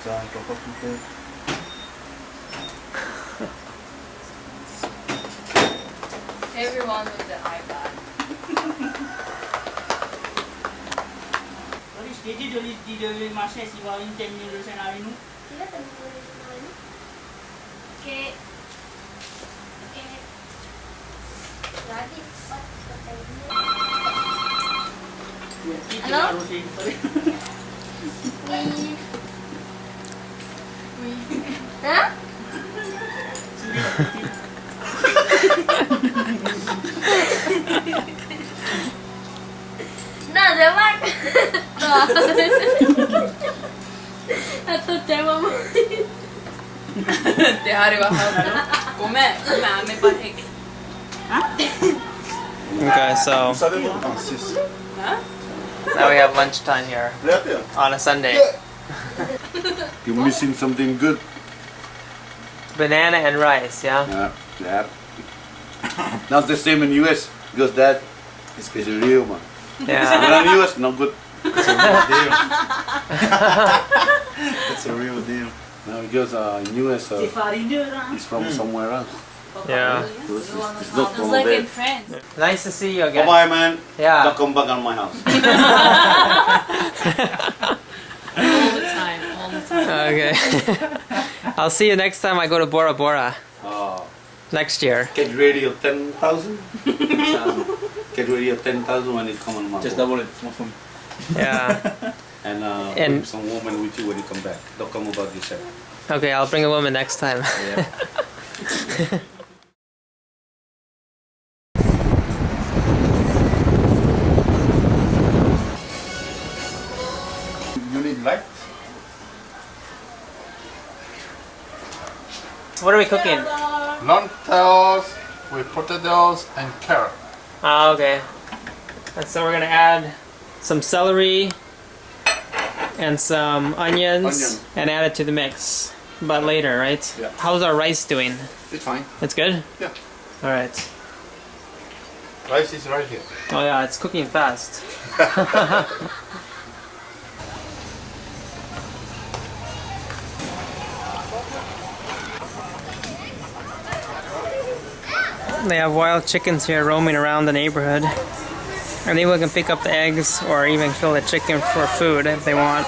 자, 떡볶이. Everyone with the iPad. di masnya si Walin tem ni lusa na inu. Sila temuin mana? Ke lagi pot katanya. Hello? Hah? Nah, jawab. Atau cewek mau. Tehari bahal. Come ame patek. Okay, so now we have lunchtime here on a Sunday. You're missing something good. Banana and rice, yeah? Yeah. Not the same in US because that is real, man. Yeah. But in US, not good. It's a real deal. It's a real deal. No, because in US, Si Farinda ra. it's from somewhere else. Yeah. So it's not It's from like there. in France. Nice to see you again. Bye, man. Yeah. Don't come back on my house. All the time. All the time. Okay. I'll see you next time I go to Bora Bora next year. Get ready of 10,000. Get ready of 10,000 when you come on my Just boat. double it. More fun. Yeah. And And- bring some woman with you when you come back. Don't come about yourself. Okay, I'll bring a woman next time. Yeah. You need light? What are we cooking? Lentils with potatoes and carrot. Ah, okay. And so we're gonna add some celery and some onions and add it to the mix. But later, right? Yeah. How's our rice doing? It's fine. It's good? Yeah. Alright. Rice is right here. Oh yeah, it's cooking fast. They have wild chickens here roaming around the neighborhood. And anyone can pick up the eggs or even kill the chicken for food if they want.